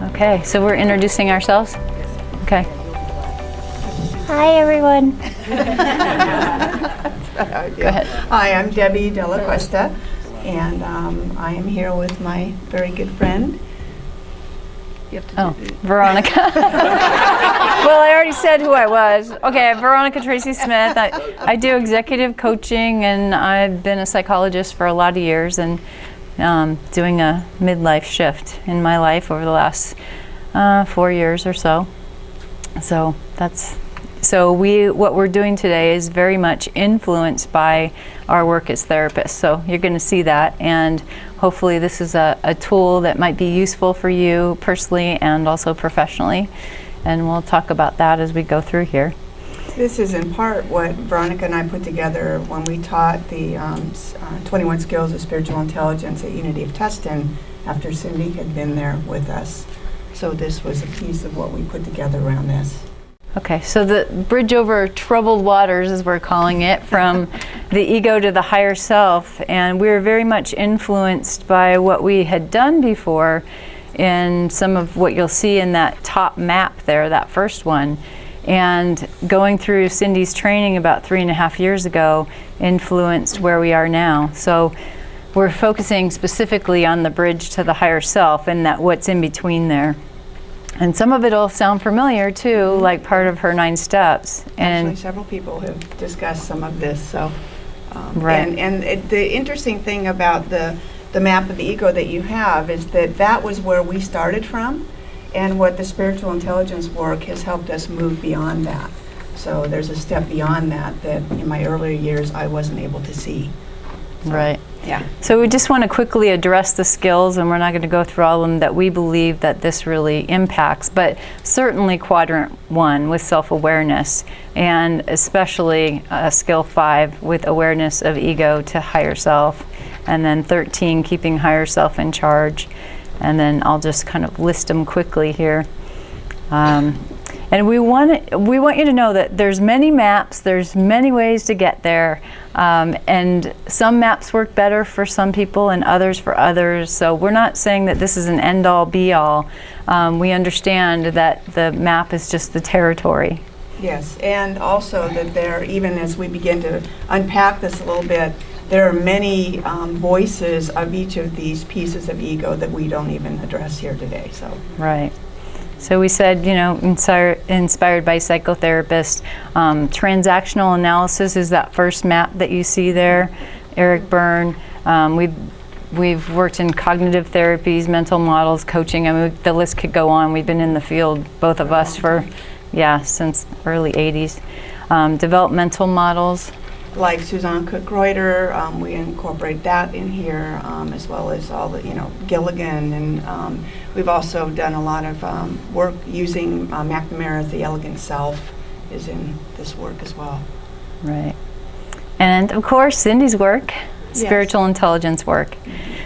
Okay, so we're introducing ourselves? Okay. Hi, everyone. Go ahead. Hi, I'm Debbie Della Cuesta, and I am here with my very good friend. Veronica. Well, I already said who I was. Okay, Veronica Tracy-Smith. I do executive coaching, and I've been a psychologist for a lot of years, and doing a midlife shift in my life over the last 4 years or so. What we're doing today is very much influenced by our work as therapists. So you're going to see that, and hopefully this is a tool that might be useful for you personally and also professionally. And we'll talk about that as we go through here. This is in part what Veronica and I put together when we taught the 21 Skills of Spiritual Intelligence at Unity of Tustin after Cindy had been there with us. So this was a piece of what we put together around this. Okay, so the bridge over troubled waters, as we're calling it, from the ego to the higher self. And we were very much influenced by what we had done before in some of what you'll see in that top map there, that first one. And going through Cindy's training about 3.5 years ago influenced where we are now. So we're focusing specifically on the bridge to the higher self and that what's in between there. And some of it will sound familiar too, like part of her 9 steps. And actually, several people have discussed some of this. So, right. The interesting thing about the map of the ego that you have is that was where we started from, and what the spiritual intelligence work has helped us move beyond that. So there's a step beyond that in my earlier years I wasn't able to see. So, right. Yeah. So we just want to quickly address the skills, and we're not going to go through all of them that we believe that this really impacts, but certainly quadrant 1 with self-awareness, and especially skill 5 with awareness of ego to higher self, and then 13 keeping higher self in charge, and then I'll just kind of list them quickly here. And we want you to know that there's many maps, there's many ways to get there, and some maps work better for some people and others for others. So we're not saying that this is an end-all be-all. We understand that the map is just the territory. Yes, and also that there, even as we begin to unpack this a little bit, there are many voices of each of these pieces of ego that we don't even address here today. So right. So we said, inspired by psychotherapists. Transactional analysis is that first map that you see there, Eric Byrne. We've worked in cognitive therapies, mental models, coaching. I mean, the list could go on. We've been in the field, both of us, since early 80s. Developmental models. Like Suzanne Cook-Reuter, we incorporate that in here, as well as all the, Gilligan, and we've also done a lot of work using McNamara's The Elegant Self is in this work as well. Right. And of course, Cindy's work, spiritual intelligence work.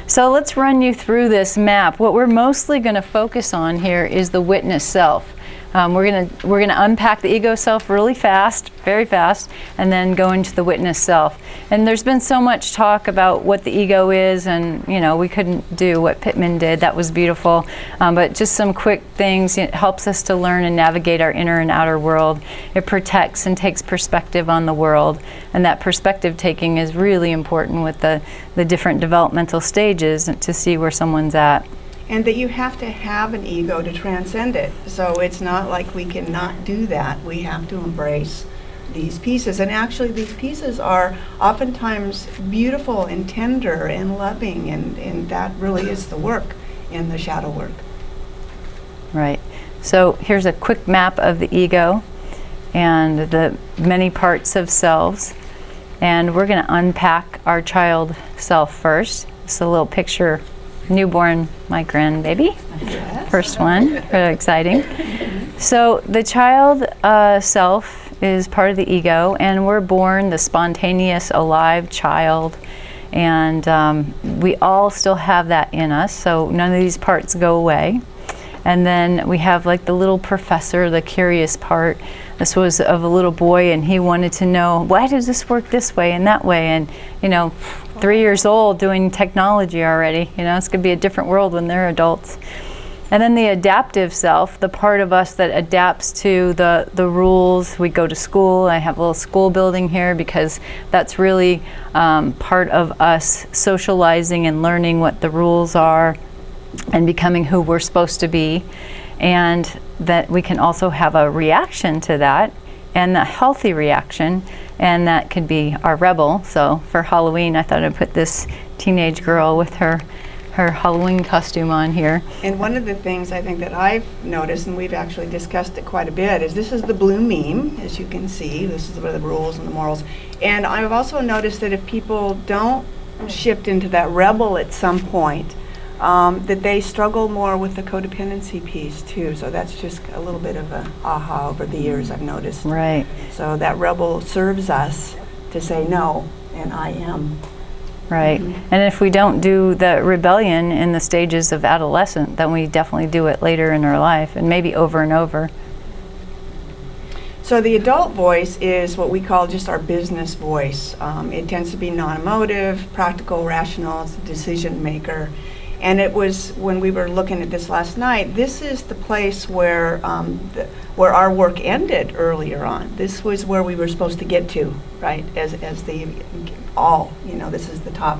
So let's run you through this map. What we're mostly going to focus on here is the witness self. We're gonna unpack the ego self really fast, very fast, and then go into the witness self. And there's been so much talk about what the ego is, and we couldn't do what Pittman did. That was beautiful. But just some quick things. It helps us to learn and navigate our inner and outer world. It protects and takes perspective on the world, and that perspective taking is really important with the different developmental stages to see where someone's at. And that you have to have an ego to transcend it. So it's not like we cannot do that. We have to embrace these pieces. And actually these pieces are oftentimes beautiful and tender and loving, and that really is the work in the shadow work. Right. So here's a quick map of the ego and the many parts of selves. And we're going to unpack our child self first. It's a little picture. Newborn, my grandbaby. Yes. First one, very exciting. So the child self is part of the ego, and we're born the spontaneous, alive child, and we all still have that in us, so none of these parts go away. And then we have like the little professor, the curious part. This was of a little boy, and he wanted to know, why does this work this way and that way? And 3 years old doing technology already. It's going to be a different world when they're adults. And then the adaptive self, the part of us that adapts to the rules. We go to school. I have a little school building here because that's really part of us socializing and learning what the rules are and becoming who we're supposed to be. And that we can also have a reaction to that, and a healthy reaction, and that could be our rebel. So for Halloween, I thought I'd put this teenage girl with her Halloween costume on here. And one of the things I think that I've noticed, and we've actually discussed it quite a bit, is this is the blue meme, as you can see. This is where the rules and the morals. And I've also noticed that if people don't shift into that rebel at some point, that they struggle more with the codependency piece too. So that's just a little bit of a aha over the years, I've noticed. Right. So that rebel serves us to say no, and I am. Right. And if we don't do the rebellion in the stages of adolescent, then we definitely do it later in our life, and maybe over and over. So the adult voice is what we call just our business voice. It tends to be non-emotive, practical, rational. It's a decision maker. And it was, when we were looking at this last night, this is the place where where our work ended earlier on. This was where we were supposed to get to, right? As the all, this is the top,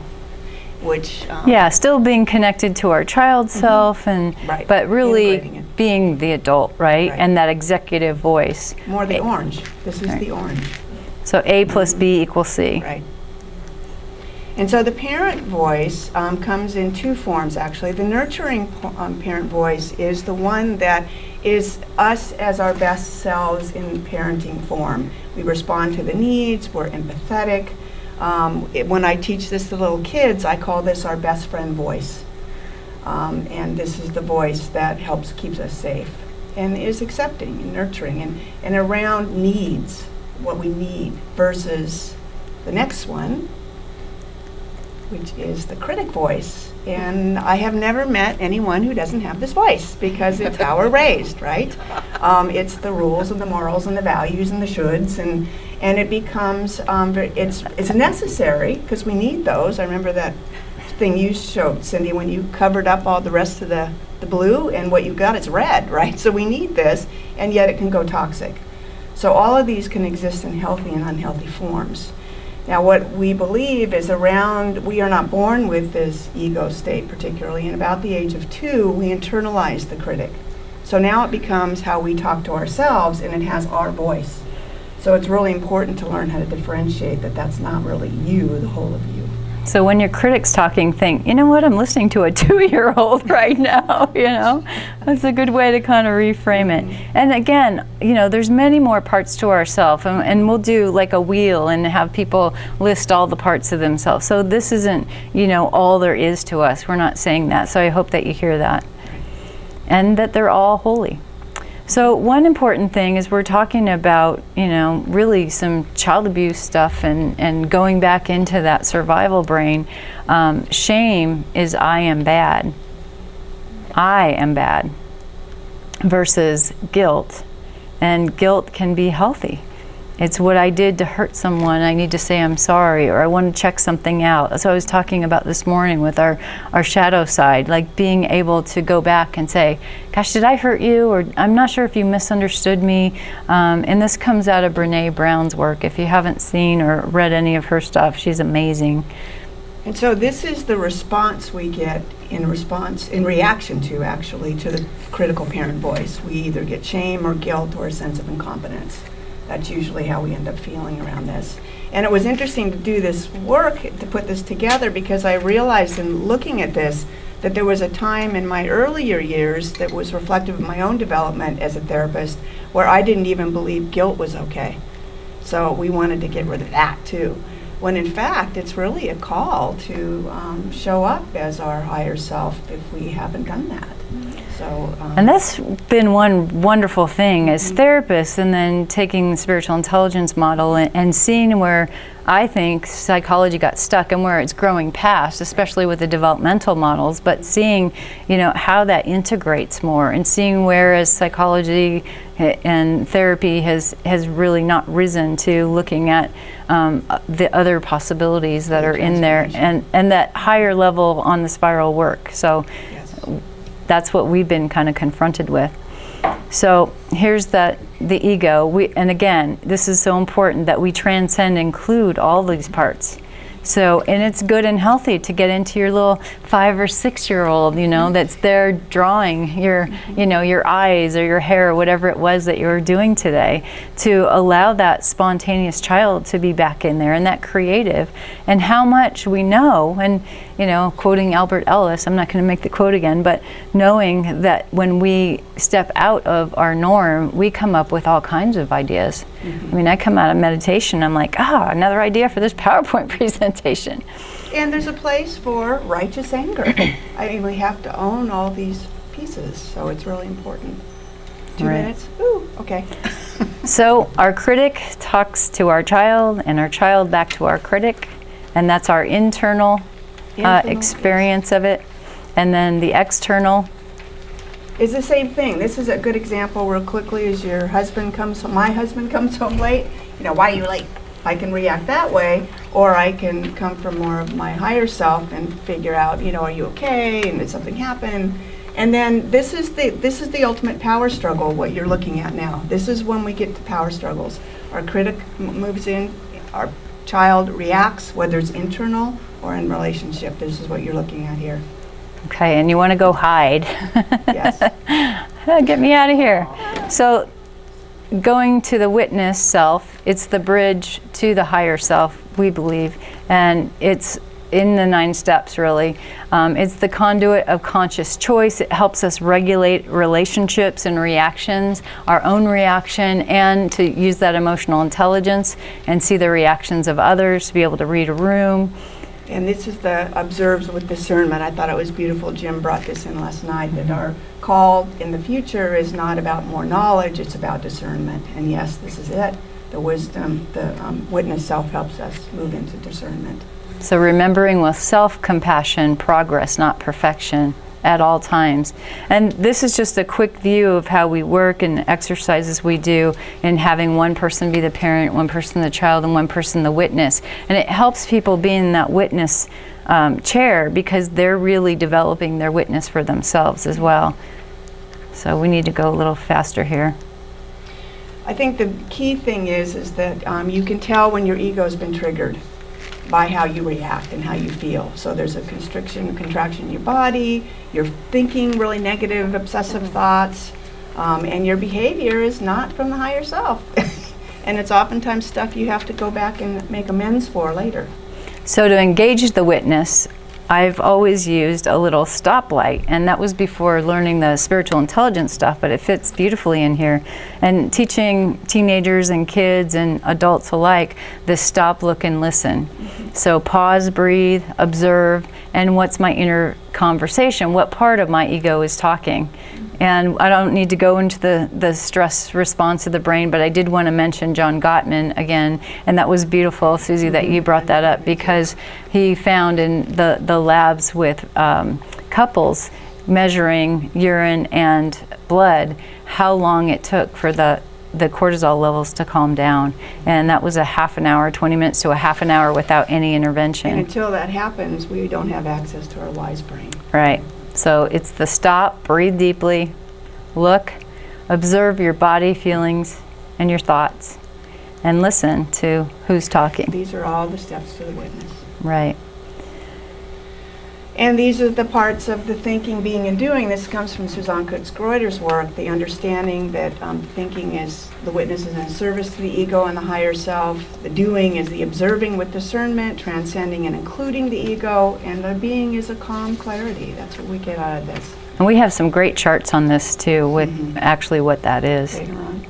which yeah, still being connected to our child self, and right. but really Integrating it. being the adult, right? Right. And that executive voice. More the orange. This is Right. the orange. So A plus B equals C. Right. And so the parent voice comes in two forms, actually. The nurturing parent voice is the one that is us as our best selves in parenting form. We respond to the needs, we're empathetic. When I teach this to little kids, I call this our best friend voice. And this is the voice that keeps us safe and is accepting and nurturing and around needs, what we need, versus the next one, which is the critic voice. And I have never met anyone who doesn't have this voice, because it's how we're raised, right? It's the rules and the morals and the values and the shoulds, and it becomes, it's necessary, because we need those. I remember that thing you showed, Cindy, when you covered up all the rest of the blue, and what you got is red, right? So we need this, and yet it can go toxic. So all of these can exist in healthy and unhealthy forms. Now, what we believe is we are not born with this ego state particularly, and about the age of 2, we internalize the critic. So now it becomes how we talk to ourselves, and it has our voice. So it's really important to learn how to differentiate that that's not really you, the whole of you. So when your critic's talking, think, you know what, I'm listening to a 2-year-old right now, That's a good way to kind of reframe it. And again, there's many more parts to ourselves, and we'll do like a wheel and have people list all the parts of themselves. So this isn't, all there is to us. We're not saying that. So I hope that you hear that. And that they're all holy. So one important thing is we're talking about, really some child abuse stuff and going back into that survival brain. Shame is I am bad. I am bad versus guilt. And guilt can be healthy. It's what I did to hurt someone. I need to say I'm sorry, or I want to check something out. That's what I was talking about this morning with our shadow side, like being able to go back and say, gosh, did I hurt you? Or I'm not sure if you misunderstood me. And this comes out of Brene Brown's work. If you haven't seen or read any of her stuff, she's amazing. And so this is the response we get in reaction to the critical parent voice. We either get shame or guilt or a sense of incompetence. That's usually how we end up feeling around this. And it was interesting to do this work, to put this together, because I realized in looking at this that there was a time in my earlier years that was reflective of my own development as a therapist where I didn't even believe guilt was okay. So we wanted to get rid of that too. When in fact, it's really a call to show up as our higher self if we haven't done that. So, and that's been one wonderful thing as therapists, and then taking the spiritual intelligence model and seeing where I think psychology got stuck and where it's growing past, especially with the developmental models, but seeing, how that integrates more, and seeing where as psychology and therapy has really not risen to looking at the other possibilities that are in there, and that higher level on the spiral work. So. yes. that's what we've been kind of confronted with. So here's the ego. And again, this is so important that we transcend, include all these parts. So, and it's good and healthy to get into your little 5 or 6 year old, that's there drawing your, your eyes or your hair or whatever it was that you were doing today, to allow that spontaneous child to be back in there and that creative. And how much we know, and, quoting Albert Ellis, I'm not going to make the quote again, but knowing that when we step out of our norm, we come up with all kinds of ideas. I mean, I come out of meditation, I'm like, another idea for this PowerPoint presentation. And there's a place for righteous anger. I mean, we have to own all these pieces, so it's really important. 2 minutes? Ooh, okay. So our critic talks to our child, and our child back to our critic, and that's our internal experience of it. And then the external is the same thing. This is a good example real quickly. As your husband comes home, my husband comes home late, why are you late? I can react that way, or I can come from more of my higher self and figure out, are you okay, and did something happen? And then this is the ultimate power struggle, what you're looking at now. This is when we get to power struggles. Our critic moves in, our child reacts, whether it's internal or in relationship. This is what you're looking at here. Okay, and you want to go hide. Yes. Get me out of here. So going to the witness self, it's the bridge to the higher self, we believe, and it's in the 9 steps, really. It's the conduit of conscious choice. It helps us regulate relationships and reactions, our own reaction, and to use that emotional intelligence and see the reactions of others, to be able to read a room. And this is the observes with discernment. I thought it was beautiful. Jim brought this in last night, that our call in the future is not about more knowledge, it's about discernment. And yes, this is it. The wisdom, the witness self helps us move into discernment. So remembering with self-compassion, progress, not perfection, at all times. And this is just a quick view of how we work and exercises we do in having one person be the parent, one person the child, and one person the witness. And it helps people be in that witness chair, because they're really developing their witness for themselves as well. So we need to go a little faster here. I think the key thing is that you can tell when your ego's been triggered by how you react and how you feel. So there's a constriction, contraction in your body, you're thinking really negative, obsessive thoughts, and your behavior is not from the higher self. And it's oftentimes stuff you have to go back and make amends for later. So to engage the witness, I've always used a little stoplight, and that was before learning the spiritual intelligence stuff, but it fits beautifully in here. And teaching teenagers and kids and adults alike this stop, look, and listen. So pause, breathe, observe, and what's my inner conversation? What part of my ego is talking? And I don't need to go into the stress response of the brain, but I did want to mention John Gottman again, and that was beautiful, Susie, that you brought that up, because he found in the labs with couples measuring urine and blood how long it took for the cortisol levels to calm down. And that was a half an hour, 20 minutes to a half an hour without any intervention. And until that happens, we don't have access to our wise brain. Right. So it's the stop, breathe deeply, look, observe your body, feelings, and your thoughts, and listen to who's talking. These are all the steps to the witness. Right. And these are the parts of the thinking, being, and doing. This comes from Suzanne Kutz-Greuter's work, the understanding that thinking is the witness is in service to the ego and the higher self. The doing is the observing with discernment, transcending and including the ego, and the being is a calm clarity. That's what we get out of this. And we have some great charts on this too, with actually what that is. Later on.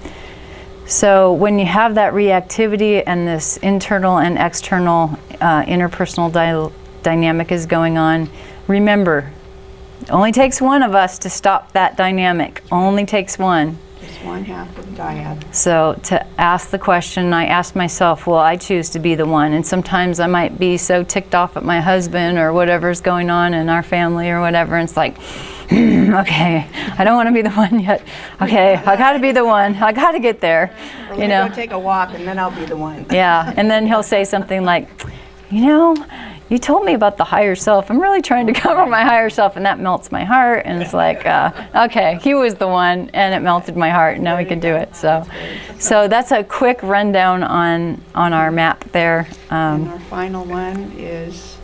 So when you have that reactivity and this internal and external interpersonal dynamic is going on, remember, it only takes one of us to stop that dynamic. Only takes one. Just one half of the dyad. So to ask the question, I ask myself, well, I choose to be the one. And sometimes I might be so ticked off at my husband or whatever's going on in our family or whatever. And it's like, okay, I don't want to be the one yet. Okay, I got to be the one. I got to get there. We're going to go take a walk and then I'll be the one. Yeah, and then he'll say something like, you told me about the higher self. I'm really trying to cover my higher self, and that melts my heart. And it's like, okay, he was the one, and it melted my heart. Now we can do it. So that's a quick rundown on our map there. And our final one is,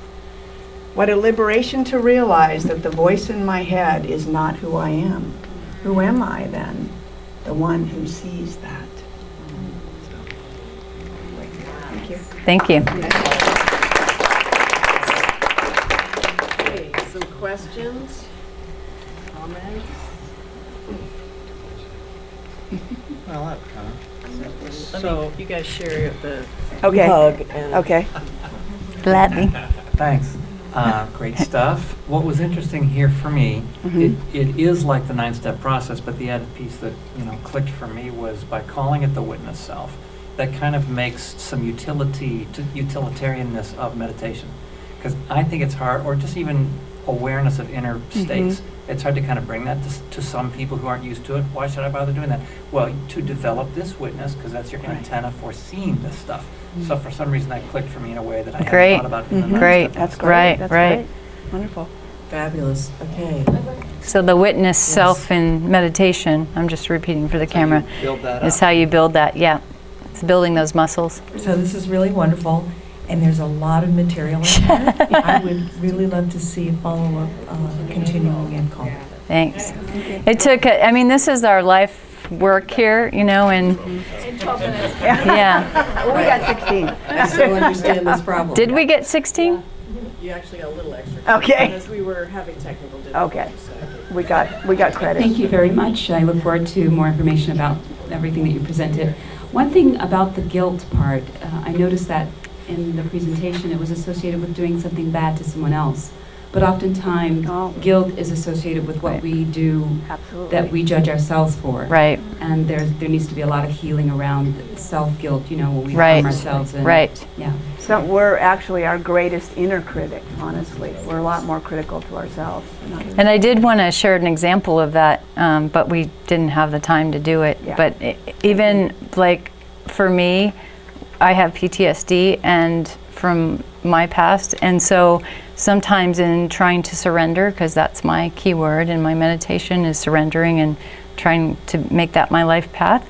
what a liberation to realize that the voice in my head is not who I am. Who am I then? The one who sees that. Thank you. Thank you. Okay, some questions, comments? Well, that kind of. So you guys share the Okay. hug and Okay. Gladly. Thanks. Great stuff. What was interesting here for me, Mhm. it is like the 9-step process, but the added piece that clicked for me was by calling it the witness self. That kind of makes some utilitarianness of meditation, because I think it's hard, or just even awareness of inner states. It's hard to kind of bring that to some people who aren't used to it. Why should I bother doing that? Well, to develop this witness, because that's your antenna for seeing this stuff. So for some reason that clicked for me in a way that I Great. hadn't thought about in the 9-step Great. That's process. great. Right, That's right. great. Wonderful. fabulous. Okay. So the witness self in meditation, I'm just repeating for the camera, Build that is up. how you build that. Yeah, it's building those muscles. So this is really wonderful, and there's a lot of material in here. I would really love to see a follow-up continuing and call. Thanks. It took, I mean, this is our life work here, and yeah. Well, we got 16. I so understand this problem. Did we get 16? You actually got a little extra. Okay. Because we were having technical difficulties. Okay. We got credit. Thank you very much. I look forward to more information about everything that you presented. One thing about the guilt part, I noticed that in the presentation it was associated with doing something bad to someone else. But oftentimes, guilt is associated with what we do Absolutely. that we judge ourselves for. Right, And there needs to be a lot of healing around self-guilt, when we Right. harm ourselves. And, right. Yeah. So we're actually our greatest inner critic, honestly. We're a lot more critical to ourselves. And I did want to share an example of that, but we didn't have the time to do it. Yeah. But even like for me, I have PTSD and from my past, and so sometimes in trying to surrender, because that's my key word in my meditation is surrendering and trying to make that my life path.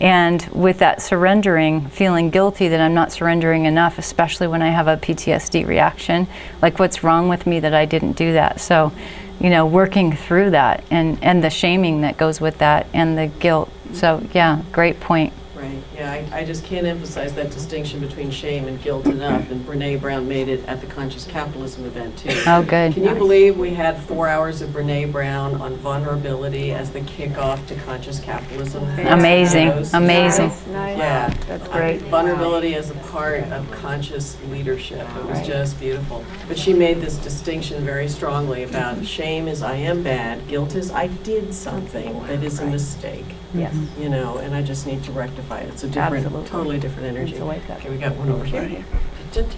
And with that surrendering, feeling guilty that I'm not surrendering enough, especially when I have a PTSD reaction, like what's wrong with me that I didn't do that. So, working through that and the shaming that goes with that and the guilt. So yeah, great point. Right. Yeah, I just can't emphasize that distinction between shame and guilt enough. And Brene Brown made it at the Conscious Capitalism event, too. Oh, good. Can you believe we had 4 hours of Brene Brown on vulnerability as the kickoff to Conscious Capitalism? Amazing, Those- amazing. Nice. Yeah. That's great. Vulnerability as a part of conscious leadership. It was just beautiful. But she made this distinction very strongly about shame is I am bad, guilt is I did something that is a mistake. Yes. And I just need to rectify it. It's a different, Absolutely. totally different energy. It's a wake up. Okay, we got one over Right here. here. Thank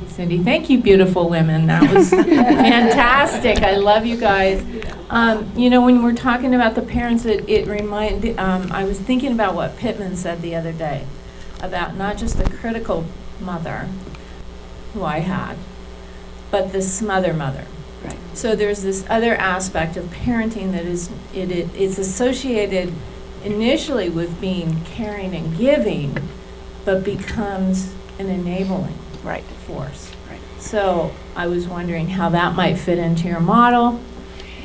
you, Cindy. Thank you, beautiful women. That was fantastic. I love you guys. When we're talking about the parents, I was thinking about what Pittman said the other day about not just the critical mother, who I had, but the smother mother. Right. So there's this other aspect of parenting that it's associated initially with being caring and giving, but becomes an enabling Right. force. Right. So I was wondering how that might fit into your model,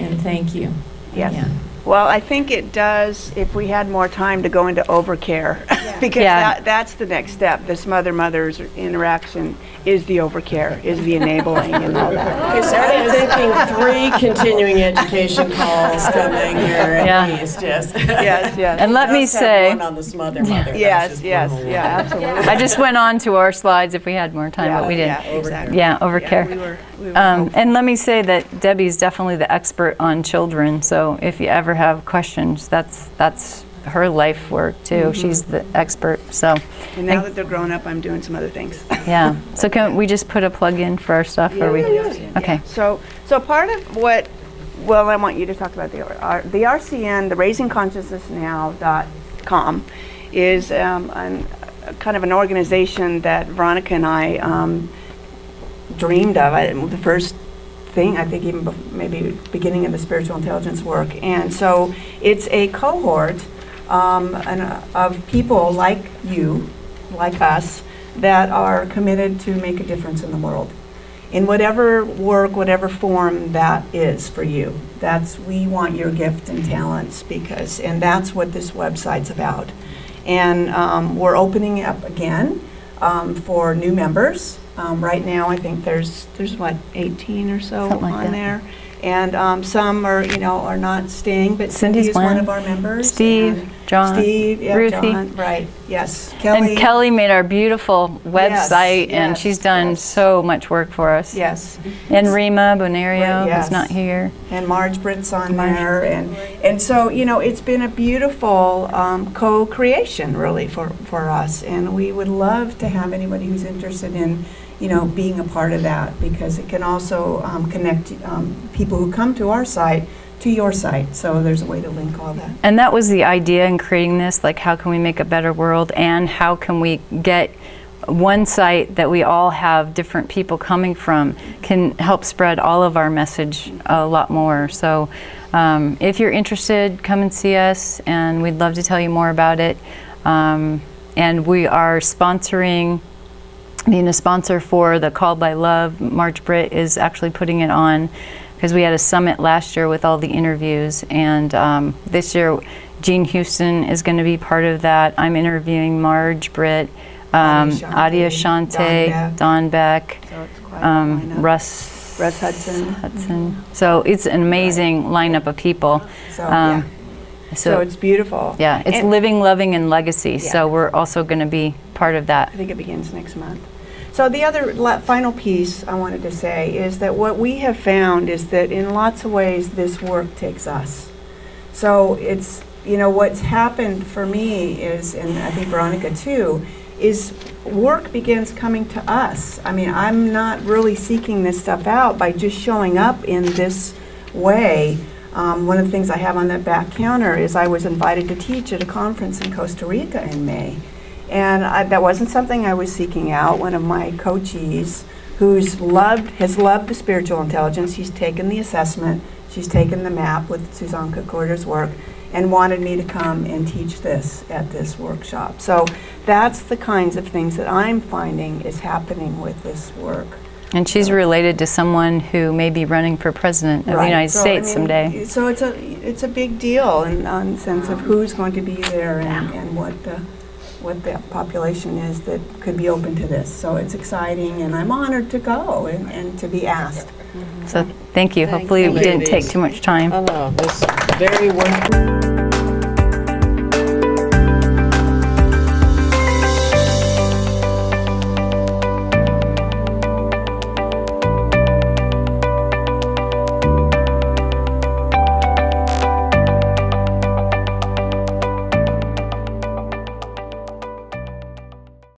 and thank you. Yes. again. Well, I think it does if we had more time to go into overcare, because Yeah. that's the next step. This mother-mother's interaction is the overcare, is the enabling and all that. Okay, so I'm thinking 3 continuing education calls coming here Yeah. at least, yes. Yes, yes. And let me Just have say, one on the smother mother. That's Yes, just yes, one more yeah, one. absolutely. I just went on to our slides if we had more time, but we didn't. Yeah, exactly. Yeah, overcare. we were And let me say that Debbie's definitely the expert on children, so if you ever have questions, that's her life work too. She's the expert, so and now that they're grown up, I'm doing some other things. yeah. So can we just put a plug in for our stuff? Or we? Okay. So part of what, I want you to talk about the RCN, the RaisingConsciousnessNow.com, is kind of an organization that Veronica and I dreamed of. The first thing, I think even maybe beginning of the spiritual intelligence work. And so it's a cohort of people like you, like us, that are committed to make a difference in the world. In whatever work, whatever form that is for you. We want your gift and talents and that's what this website's about. And we're opening up again for new members. Right now, I think there's what, 18 or so Something like on that. there. And some are not staying, but Cindy Cindy's is one one. of our members. Steve, and John, Steve, yeah, Ruthie. John, right, yes. And Kelly made our beautiful website, and yes, she's done yes. so much work for us. Yes. And Rima Bonario, Right, yes. who's not here. And Marge Britt's on Marge. there, and so it's been a beautiful co-creation really for us, and we would love to have anybody who's interested in being a part of that, because it can also connect people who come to our site to your site. So there's a way to link all that. And that was the idea in creating this, like how can we make a better world, and how can we get one site that we all have different people coming from can help spread all of our message a lot more. So if you're interested, come and see us, and we'd love to tell you more about it. And we are being a sponsor for the Called by Love. Marge Britt is actually putting it on, because we had a summit last year with all the interviews, and this year Jean Houston is going to be part of that. I'm interviewing Marge Britt, Adia Shante, Don Beck, So it's quite a lineup. Russ Hudson. Hudson. So it's an amazing lineup of people. So yeah. So it's beautiful. Yeah, it's And living, loving, and legacy. Yeah. So we're also going to be part of that. I think it begins next month. So the other final piece I wanted to say is that what we have found is that in lots of ways this work takes us. So it's, what's happened for me is, and I think Veronica too, is work begins coming to us. I mean, I'm not really seeking this stuff out by just showing up in this way. One of the things I have on that back counter is I was invited to teach at a conference in Costa Rica in May. And that wasn't something I was seeking out. One of my coachees has loved the spiritual intelligence. She's taken the assessment. She's taken the map with Suzanne Kokorda's work and wanted me to come and teach this at this workshop. So that's the kinds of things that I'm finding is happening with this work. And she's related to someone who may be running for president of the United So, States I mean, someday. So it's a big deal in the sense of who's going to be there and what the population is that could be open to this. So it's exciting, and I'm honored to go and to be asked. So thank you. Thank Hopefully you, we didn't take ladies. too much time. I know, this is very worthwhile.